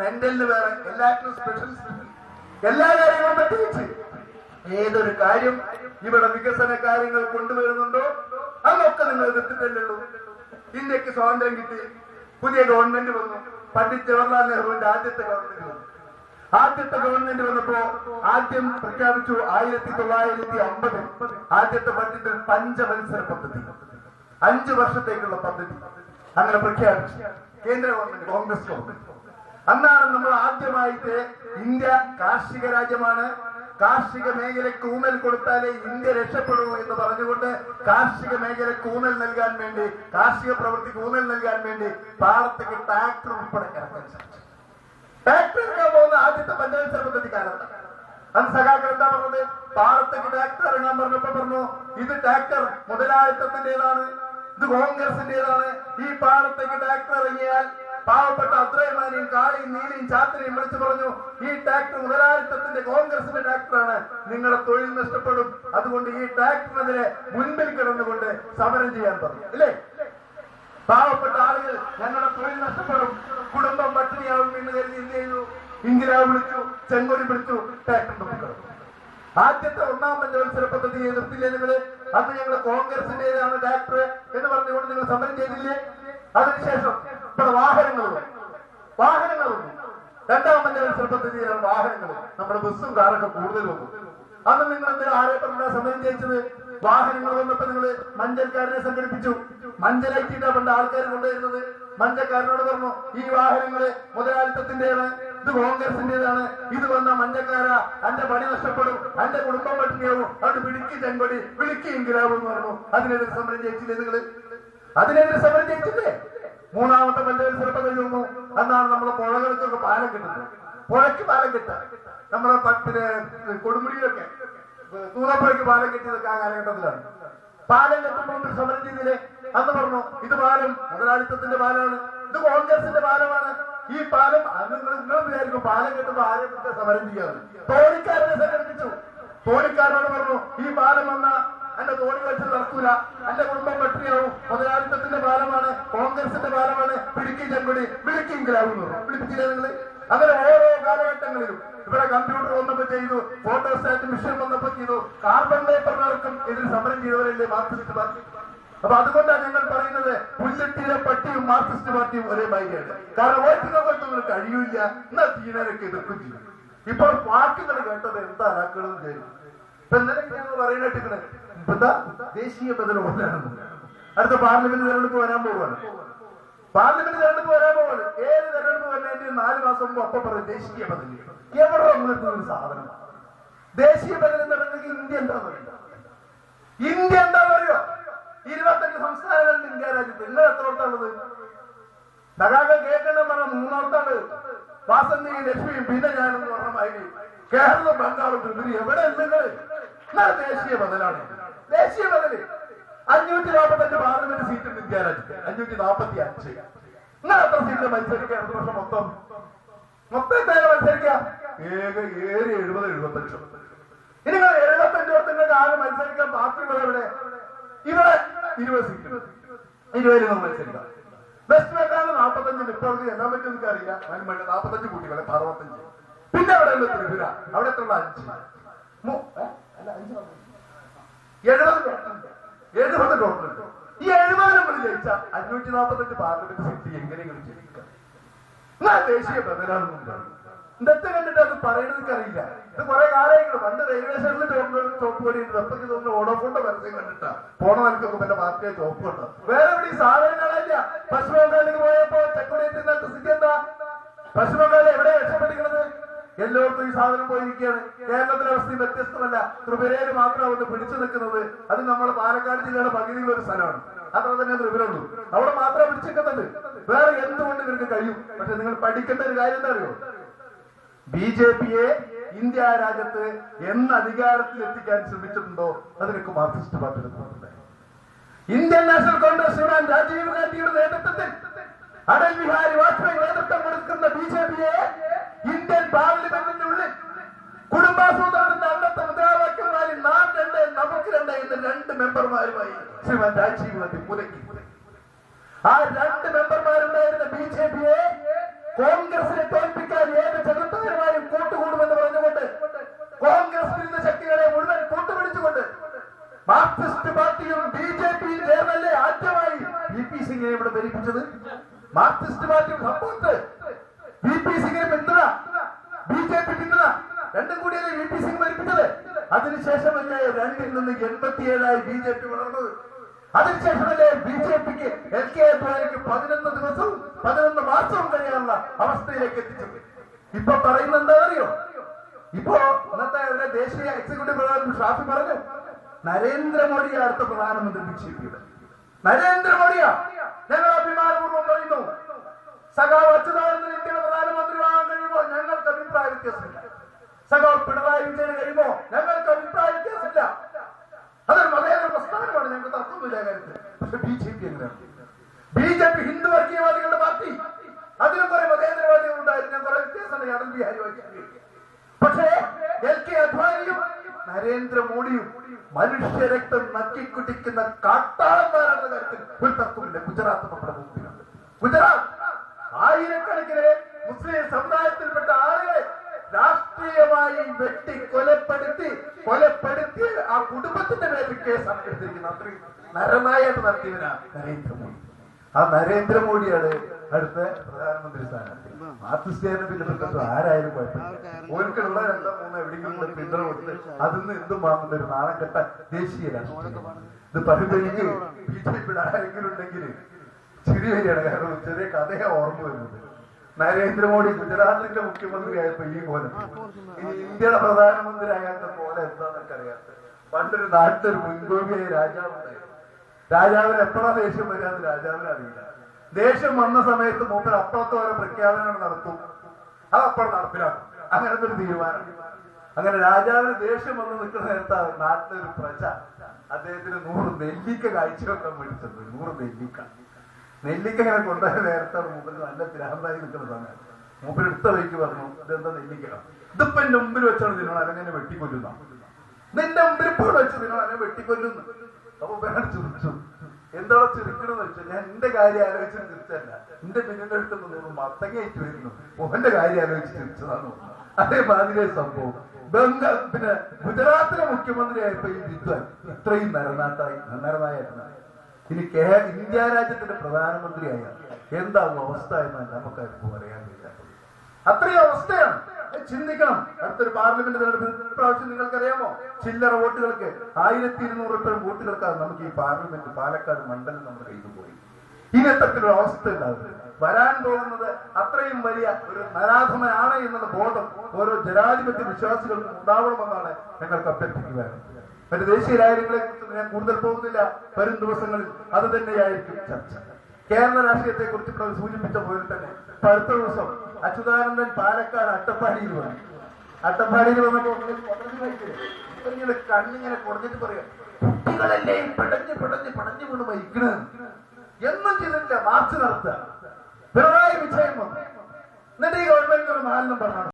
മെന്റലിന് വേറെ, എല്ലാറ്റിനും സ്പെഷ്യലിസ്റ്റ്, എല്ലാ കാര്യങ്ങളും പ്രത്യേകിച്ച്. ഏതൊരു കാര്യം ഇവിടെ വികസന കാര്യങ്ങൾ കൊണ്ടുവരുന്നുണ്ടോ അതൊക്കെ നിങ്ങൾ എതിർത്തിട്ടല്ലോ. ഇന്ത്യക്ക് സ്വാതന്ത്ര്യം കിട്ടി, പുതിയ ഗവൺമെന്റ് വന്നു, പണ്ഡിറ്റ് ജവഹർലാൽ നെഹ്റുവിന്റെ ആദ്യത്തെ ഗവൺമെന്റ് വന്നു. ആദ്യത്തെ ഗവൺമെന്റ് വന്നപ്പോ ആദ്യം പ്രഖ്യാപിച്ചു 1950 ആദ്യത്തെ ബഡ്ജറ്റിൽ പഞ്ചവത്സര പദ്ധതി, 5 വർഷത്തേക്കുള്ള പദ്ധതി അങ്ങനെ പ്രഖ്യാപിച്ചു കേന്ദ്ര ഗവൺമെന്റ്, കോൺഗ്രസ് ഗവൺമെന്റ്. അന്നാണ് നമ്മൾ ആദ്യമായിട്ട് ഇന്ത്യ കാർഷിക രാജ്യമാണ്, കാർഷിക മേഖലയ്ക്ക് ഊന്നൽ കൊടുത്താലേ ഇന്ത്യ രക്ഷപ്പെടൂ എന്ന് പറഞ്ഞുകൊണ്ട് കാർഷിക മേഖലയ്ക്ക് ഊന്നൽ നൽകാൻ വേണ്ടി, കാർഷിക പ്രവൃത്തിക്ക് ഊന്നൽ നൽകാൻ വേണ്ടി പാടത്തേക്ക് ട്രാക്ടർ ഉൾപ്പെടെ ഇറക്കാൻ സാധിച്ചു. ട്രാക്ടർ ഇറങ്ങാൻ പോകുന്ന ആദ്യത്തെ പഞ്ചവത്സര പദ്ധതി കാലത്ത് അന്ന് സഖാക്കൾ എന്താ പറഞ്ഞത്? പാടത്തേക്ക് ട്രാക്ടർ ഇറങ്ങാൻ പറഞ്ഞപ്പോ പറഞ്ഞു, ഇത് ട്രാക്ടർ മുതലാളിത്തത്തിന്റേതാണ്, ഇത് കോൺഗ്രസിന്റേതാണ്. ഈ പാടത്തേക്ക് ട്രാക്ടർ ഇറങ്ങിയാൽ പാവപ്പെട്ട അത്രയമാനെയും കാളിയും നീലിയും ചാത്തിനെയും വിളിച്ചു പറഞ്ഞു, ഈ ട്രാക്ടർ മുതലാളിത്തത്തിന്റെ കോൺഗ്രസിന്റെ ട്രാക്ടറാണ്, നിങ്ങളെ തൊഴിൽ നഷ്ടപ്പെടും, അതുകൊണ്ട് ഈ ട്രാക്ടറിനെതിരെ മുൻപിൽ കിടന്നുകൊണ്ട് സമരം ചെയ്യാൻ പറഞ്ഞു. അല്ലേ? പാവപ്പെട്ട ആളുകൾ ഞങ്ങളുടെ തൊഴിൽ നഷ്ടപ്പെടും, കുടുംബം പട്ടിണിയാവും എന്ന് കരുതി എന്ത് ചെയ്തു? ഇംഗിലാവ് വിളിച്ചു, ചെങ്കൊടി പിടിച്ചു, ട്രാക്ടർ കിടന്നു. ആദ്യത്തെ 1ാം പഞ്ചവത്സര പദ്ധതിയെ എതിർത്തില്ലേ നിങ്ങള്? അന്ന് ഞങ്ങൾ കോൺഗ്രസിന്റേതാണ് ട്രാക്ടർ എന്ന് പറഞ്ഞുകൊണ്ട് നിങ്ങൾ സമരം ചെയ്തില്ലേ? അതിനുശേഷം ഇവിടെ വാഹനങ്ങളുണ്ട്. 2ാം പഞ്ചവത്സര പദ്ധതിയിലാണ് വാഹനങ്ങൾ, നമ്മുടെ ബസ്സും കാറൊക്കെ കൂടുതൽ വന്നു. അന്ന് നിങ്ങൾ എന്ത് ആരെ പറഞ്ഞ സമരം ചെയ്യിച്ചത്? വാഹനങ്ങൾ വന്നപ്പോ നിങ്ങൾ മഞ്ചൽക്കാരനെ സംഘടിപ്പിച്ചു. മഞ്ചലായിട്ടാ പണ്ട് ആൾക്കാർ കൊണ്ടുവരുന്നത്. മഞ്ചക്കാരനോട് പറഞ്ഞു, ഈ വാഹനങ്ങള് മുതലാളിത്തത്തിന്റെയാണ്, ഇത് കോൺഗ്രസിന്റേതാണ്, ഇത് വന്ന മഞ്ചക്കാര അന്റെ പണി നഷ്ടപ്പെടും, അന്റെ കുടുംബം പട്ടിണിയാവും, അത് പിടിക്ക് ചെങ്കൊടി വിളിക്കെങ്കിലാവും എന്ന് പറഞ്ഞു. അതിനെതിരെ സമരം ചെയ്യിച്ചില്ലേ നിങ്ങള്? അതിനെതിരെ സമരം ചെയ്യിച്ചില്ലേ? 3ാമത്തെ പഞ്ചവത്സര പദ്ധതി വന്നു. അന്നാണ് നമ്മളെ പുഴകൾക്കൊക്കെ പാലം കിട്ടുന്നത്. പുഴയ്ക്ക് പാലം കിട്ടുക, നമ്മളെ കൊടുമുടിയിലൊക്കെ തൂറപ്പുഴയ്ക്ക് പാലം കിട്ടിയതൊക്കെ ആ കാലഘട്ടത്തിലാണ്. പാലം കെട്ടുമ്പോൾ സമരം ചെയ്തില്ലേ? അന്ന് പറഞ്ഞു, ഇത് പാലം മുതലാളിത്തത്തിന്റെ പാലാണ്, ഇത് കോൺഗ്രസിന്റെ പാലമാണ്. ഈ പാലം നിങ്ങൾ വിചാരിക്കും പാലം കെട്ടുമ്പോ ആരെ സമരം ചെയ്യാറ്? തോണിക്കാരനെ സംഘടിപ്പിച്ചു. തോണിക്കാരനോട് പറഞ്ഞു, ഈ പാലം വന്ന എന്റെ തോണി വെച്ച് നടക്കൂല, എന്റെ കുടുംബം പട്ടിണിയാവും, മുതലാളിത്തത്തിന്റെ പാലമാണ്, കോൺഗ്രസിന്റെ പാലമാണ്, പിടിക്കും ചെങ്കൊടി വിളിക്കെങ്കിലാവുന്നു. വിളിപ്പിച്ചില്ല നിങ്ങള്? അങ്ങനെ ഓരോ കാലഘട്ടങ്ങളിലും ഇവിടെ കമ്പ്യൂട്ടർ വന്നപ്പോ ചെയ്തു, ഫോട്ടോസ്റ്റാറ്റ് മിഷൻ വന്നപ്പോ ചെയ്തു, കാർബൺ പേപ്പറിനവർക്കും ഇതിൽ സമരം ചെയ്തവരല്ലേ മാർക്സിസ്റ്റ് പാർട്ടി. അപ്പൊ അതുകൊണ്ടാണ് ഞങ്ങൾ പറയുന്നത്, പുല്ലിട്ടിയിലെ പട്ടിയും മാർക്സിസ്റ്റ് പാർട്ടിയും ഒരേ മാതിരിയാണ്. കാരണം വോട്ടിനൊക്കെ കഴിയൂല, എന്നാ തീനൊക്കെ എതിർക്കും ചെയ്യും. ഇപ്പോൾ വാക്കുകൾ കേട്ടത് എന്താ ആക്കണമെന്ന് ചെയ്യും. ഇപ്പൊ ഇന്നലെ പറയുന്നിട്ടിങ്ങനെ ഇപ്പത്തെ ദേശീയ ബദൽ കൊണ്ടാണ്. അടുത്ത പാർലമെന്റ് തെരഞ്ഞെടുപ്പ് വരാൻ പോവാണ്. പാർലമെന്റ് തെരഞ്ഞെടുപ്പ് വരാൻ പോവാണ്. ഏത് തെരഞ്ഞെടുപ്പ് വരുന്നതിന്റെ 4 മാസം മുമ്പ് ഒപ്പം പറയും ദേശീയ ബദൽ. എവിടെ വന്നിട്ടുള്ള ഒരു സാധനം ദേശീയ ബദൽ എന്ന് പറയുന്നത്? ഇന്ത്യ എന്താന്ന് പറയുക? ഇന്ത്യ എന്താന്ന് പറയുക? 25 സംസ്ഥാനങ്ങളുണ്ട് ഇന്ത്യ രാജ്യത്ത്. നിങ്ങൾ എത്രോട്ടാണുള്ളത്? സഖാക്കൾ കേൾക്കണം പറഞ്ഞ 3ാമത്താണ് വാസന്തിയും ലക്ഷ്മിയും പിന്നെ ഞാനെന്ന് പറഞ്ഞ മാതിരി കേരളം, ബംഗാളും, ത്രിപുര എവിടെ നിങ്ങൾ? ദേശീയ ബദലാണ്. ദേശീയ ബദല് 545 പാർലമെന്റ് സീറ്റുണ്ട് ഇന്ത്യ രാജ്യത്ത്. 545. നിങ്ങൾ എത്ര സീറ്റ് മത്സരിക്കുക? അടുത്ത വർഷം മൊത്തം എത്ര മത്സരിക്കുക? ഏറി 70-75. ഇനി നിങ്ങൾ 75 നിങ്ങൾക്ക് ആകെ മത്സരിക്കാൻ ബാക്കിയുള്ളത് എവിടെ? ഇവിടെ 20 സീറ്റ്, 20 നമ്മൾ മത്സരിക്കാം. വെസ്റ്റ് ബംഗാളിൽ 45. ഇപ്പോൾ എന്നാ പറ്റും എനിക്ക് അറിയില്ല. 45 കുട്ടികളെ 65. പിന്നെ അവിടെ ഉള്ള ത്രിപുര, അവിടെ എത്ര? 5. 70 ടോട്ടലുണ്ട്. ഈ 70 നമ്മൾ ജയിച്ച 545 പാർലമെന്റ് സീറ്റ് എങ്ങനെയെങ്കിലും ജയിക്കാം. എന്നാൽ ദേശീയ ബദലാണെന്നുണ്ട്. ഇതൊക്കെ കണ്ടിട്ട് അത് പറയണത് അറിയില്ല. ഇത് കുറെ കാലമായിട്ട് പണ്ട് റെയിൽവേ സ്റ്റേഷനിൽ ചോപ്പ് പണിയുണ്ട്. അപ്പൊക്ക് തോന്നുന്നു ഓടോഫോണിന്റെ പരസ്യം കണ്ടിട്ടാ പോണ നിൽക്കുമ്പോ എന്റെ പാർട്ടിയെ ചോപ്പ് ഉണ്ട്. വേറെ എവിടെ ഈ സാധനം കാണാനില്ല. പശ്ചിമ ബംഗാളിൽ പോയപ്പോ ചെക്കുടിയെത്തുന്ന സ്ഥിതി എന്താ? പശ്ചിമ ബംഗാളിൽ എവിടെ രക്ഷപ്പെട്ടിരിക്കുന്നത്? എല്ലാവർക്കും ഈ സാധനം പോയിരിക്കുകയാണ്. കേരളത്തിലെ അവസ്ഥയും വ്യത്യസ്തമല്ല. ത്രിപുരയിൽ മാത്രം അവിടെ പിടിച്ചു നിൽക്കുന്നത്. അത് നമ്മുടെ പാലക്കാട് ജില്ലയുടെ പകുതിയിൽ ഒരു സ്ഥലമാണ്. അത്ര തന്നെ ത്രിപുരയുള്ളൂ. അവിടെ മാത്രം പിടിച്ചിരിക്കുന്നത്. വേറെ എന്തുകൊണ്ട് നിങ്ങൾക്ക് കഴിയും? പക്ഷെ നിങ്ങൾ പഠിക്കേണ്ട ഒരു കാര്യം എന്താ അറിയോ? ബിജെപിയെ ഇന്ത്യ രാജ്യത്ത് എന്ന് അധികാരത്തിൽ എത്തിക്കാൻ ശ്രമിച്ചിട്ടുണ്ടോ അതിനൊക്കെ മാർക്സിസ്റ്റ് പാർട്ടിയുടെ പ്രവർത്തനം. ഇന്ത്യൻ നാഷണൽ കോൺഗ്രസ് രാജീവ് ഗാന്ധിയുടെ നേതൃത്വത്തിൽ അടൽ ബിഹാരി വാജ്പേയി നേതൃത്വം കൊടുക്കുന്ന ബിജെപിയെ ഇന്ത്യൻ പാർലമെന്റിനുള്ളിൽ കുടുംബാസൂത്രണത്തിന്റെ അന്നത്തെ മുദ്രാവാക്യമായി നാം 2 നമുക്ക് 2 എന്ന 2 മെമ്പർമാരുമായി ശ്രീമാൻ രാജീവ് ഗാന്ധി മുലക്കി. ആ 2 മെമ്പർമാരുണ്ടായിരുന്ന ബിജെപിയെ കോൺഗ്രസ് കോൺഗ്രസിനെ തോൽപ്പിക്കാൻ ഏത് ചെകുത്താനുമായും കൂട്ടുകൂടുമെന്ന് പറഞ്ഞുകൊണ്ട് കോൺഗ്രസ് വിരുദ്ധ ശക്തികളെ മുഴുവൻ കൂട്ടുപിടിച്ചുകൊണ്ട് മാർക്സിസ്റ്റ് പാർട്ടിയും BJPയും ചേർന്നല്ലേ ആദ്യമായി VP സിംഗിനെ ഇവിടെ ഭരിപ്പിച്ചത്. മാർക്സിസ്റ്റ് പാർട്ടിയും സപ്പോർട്ട്, VP സിംഗിന് പിന്തുണ, BJP പിന്തുണ, രണ്ടും കൂടിയല്ലേ VP സിംഗ് ഭരിപ്പിച്ചത്. അതിനുശേഷമല്ലേ 2ൽ നിന്ന് 87 BJP വളർന്നത്. അതിനുശേഷമല്ലേ BJPക്ക് LK അദ്വാനിക്ക് 11 ദിവസവും 11 മാസവും കഴിയാനുള്ള അവസ്ഥയിലേക്ക് എത്തിച്ചത്. ഇപ്പൊ പറയുന്നത് എന്താ അറിയോ? ഇപ്പോ ഇന്നത്തെ ദേശീയ എക്സിക്യൂട്ടീവ് പ്രധാനമന്ത്രി ഷാഫി പറഞ്ഞു, നരേന്ദ്രമോദിയെ അടുത്ത പ്രധാനമന്ത്രി BJPയുടെ. നരേന്ദ്രമോദിയാ ഞങ്ങൾ അഭിമാനപൂർവ്വം പറയുന്നു. സഖാവ് അച്യുതാനന്ദൻ ഇന്ത്യയുടെ പ്രധാനമന്ത്രിയാകാൻ കഴിയുമ്പോൾ ഞങ്ങൾക്ക് അഭിപ്രായ വ്യത്യാസമില്ല. സഖാവ് പിണറായി വിജയന് കഴിയുമ്പോൾ ഞങ്ങൾക്ക് അഭിപ്രായ വ്യത്യാസമില്ല. അതൊരു മതേതര പ്രസ്ഥാനമാണ്, ഞങ്ങൾക്ക് തർക്കമില്ല കാര്യത്തിൽ. പക്ഷെ BJP എങ്ങനെയാണ്? BJP ഹിന്ദു വർഗീയവാദികളുടെ പാർട്ടി. അതിലും കുറെ മതേതരവാദികൾ ഉണ്ടായിരുന്നു, കുറെ വ്യത്യാസമുണ്ട്. അടൽ ബിഹാരി വാജ്പേയി. പക്ഷേ LK അദ്വാനിയും നരേന്ദ്രമോദിയും മനുഷ്യരക്തം നക്കിക്കുടിക്കുന്ന കാട്ടാളന്മാരാണെന്ന കാര്യത്തിൽ ഒരു തർക്കമില്ല. ഗുജറാത്ത് നമ്മുടെ മുമ്പിലുണ്ട്. ഗുജറാത്ത് ആയിരക്കണക്കിന് മുസ്ലിം സമുദായത്തിൽപ്പെട്ട ആളുകളെ രാഷ്ട്രീയമായി കൊലപ്പെടുത്തി ആ കുടുംബത്തിന്റെ പേരിൽ കേസാണ് എടുത്തിരിക്കുന്നത്. അത്രയും നരനായിട്ട് നടത്തിയവനാണ് നരേന്ദ്രമോദി. ആ നരേന്ദ്രമോദിയാണ് അടുത്ത പ്രധാനമന്ത്രി സ്ഥാനത്ത്. മാർക്സിസ്റ്റുകാരനെ പിന്നെ ആരായാലും കുഴപ്പമില്ല. ഓർക്കുള്ള 2-3 എവിടെയെങ്കിലും പിന്തുണ കൊടുത്ത് അതിന്ന് എന്തും വാങ്ങുന്ന ഒരു നാണക്കെട്ട ദേശീയ രാഷ്ട്രീയമാണ് ഇത്. പറയുമ്പോഴേക്ക് BJPയുടെ ആരെങ്കിലും ഉണ്ടെങ്കിൽ ചിരി വരികയാണ്. കാരണം ചെറിയ കഥയെ ഓർമ്മ വരുന്നത്. നരേന്ദ്രമോദി ഗുജറാത്തിന്റെ മുഖ്യമന്ത്രിയായപ്പോ ഈ പോലെ ഇന്ത്യയുടെ പ്രധാനമന്ത്രി ആകാത്ത പോലെ എന്താന്നൊക്കെ അറിയാത്ത പണ്ടൊരു നാട്ടിലൊരു മുൻകോപിയായ രാജാവുണ്ടായിരുന്നു. രാജാവിന് എപ്പോഴാ ദേഷ്യം വരാന്ന് രാജാവിന് അറിയില്ല. ദേഷ്യം വന്ന സമയത്ത് മൂപ്പർ അപ്പുറത്ത് വരെ പ്രഖ്യാപനങ്ങൾ നടത്തും, അത് അപ്പോൾ നടപ്പിലാക്കും. അങ്ങനത്തെ ഒരു തീരുമാനം. അങ്ങനെ രാജാവിന് ദേഷ്യം വന്ന് നിൽക്കുന്ന നേരത്താണ് നാട്ടിലൊരു പ്രജ അദ്ദേഹത്തിന് 100 നെല്ലിക്ക കാഴ്ചവെക്കാൻ വേണ്ടി ചെന്നു. 100 നെല്ലിക്ക ഇങ്ങനെ കൊണ്ടുപോയ നേരത്താണ് മൂപ്പര് നല്ല പിരാന്തായി നിൽക്കുന്ന സമയം. മൂപ്പര് എടുത്ത വഴിക്ക് പറഞ്ഞു, ഇതെന്താ നെല്ലിക്ക? ഇതിപ്പോ എന്റെ മുമ്പിൽ വെച്ചാണ് തിന്നണം, അല്ലെങ്കിൽ വെട്ടിക്കൊല്ലുന്ന. നിന്റെ മുമ്പിൽ ഇപ്പോൾ വെച്ച് തിന്നണം, അല്ലെങ്കിൽ വെട്ടിക്കൊല്ലുന്നു. അപ്പൊ വേണം ചിരിച്ചു. എന്താണോ ചിരിക്കണെന്ന് വെച്ചാൽ ഞാൻ എന്റെ കാര്യം ആലോചിച്ച് ചിരിച്ചല്ല, എന്റെ പിന്നിന്റെ അടുത്ത് നിന്ന് മത്തങ്ങയായിട്ട് വരുന്നു, മോഹന്റെ കാര്യം ആലോചിച്ച് ചിരിച്ചതാണ്. അതേമാതിരി സംഭവം പിന്നെ ഗുജറാത്തിലെ മുഖ്യമന്ത്രിയായപ്പോ ഈ വിദ്വാൻ ഇത്രയും നരനായിട്ടാണ്. ഇനി ഇന്ത്യ രാജ്യത്തിന്റെ പ്രധാനമന്ത്രിയായ എന്താവും അവസ്ഥ എന്നാണ് നമുക്കാർക്കും അറിയാൻ കഴിയില്ല. അത്രയും അവസ്ഥയാണ്. ചിന്തിക്കണം. അടുത്തൊരു പാർലമെന്റ് തെരഞ്ഞെടുപ്പ് പ്രാവശ്യം നിങ്ങൾക്കറിയാമോ? ചില്ലറ വോട്ടുകൾക്ക് 1200 വോട്ടുകൾക്കാണ് നമുക്ക് ഈ പാർലമെന്റ് പാലക്കാട് മണ്ഡലം നമ്മുടെ കയ്യിൽ പോയി. ഇനി എത്തരത്തിലൊരു അവസ്ഥ ഉണ്ടാവും. വരാൻ പോകുന്നത് അത്രയും വലിയ ഒരു നരാധമനാണ് എന്നുള്ള ബോധം ഓരോ ജനാധിപത്യ വിശ്വാസികൾക്കും ഉണ്ടാവണമെന്നാണ് ഞങ്ങൾക്ക് അഭ്യർത്ഥിക്കുകയാണ്. മറ്റ് ദേശീയ കാര്യങ്ങളെ കുറിച്ച് ഞാൻ കൂടുതൽ പോകുന്നില്ല. വരും ദിവസങ്ങളിൽ അത് തന്നെയായിരിക്കും ചർച്ച. കേരള രാഷ്ട്രീയത്തെ കുറിച്ച് സൂചിപ്പിച്ച പോലെ തന്നെ അടുത്ത ദിവസം അച്യുതാനന്ദൻ പാലക്കാട് അട്ടപ്പാടിയിൽ വന്നു. അട്ടപ്പാടിയിൽ വന്നപ്പോ കണ്ണിങ്ങനെ കുറഞ്ഞിട്ട് പറയാം, കുട്ടികളല്ലേ പടഞ്ഞു വീണ് മരിക്കണ എന്നും ചെയ്തിട്ടില്ല. മാർച്ച് നടത്തുക. പിണറായി വിജയൻ വന്നു. എന്നിട്ട് ഈ ഗവൺമെന്റിന് 4 പറഞ്ഞു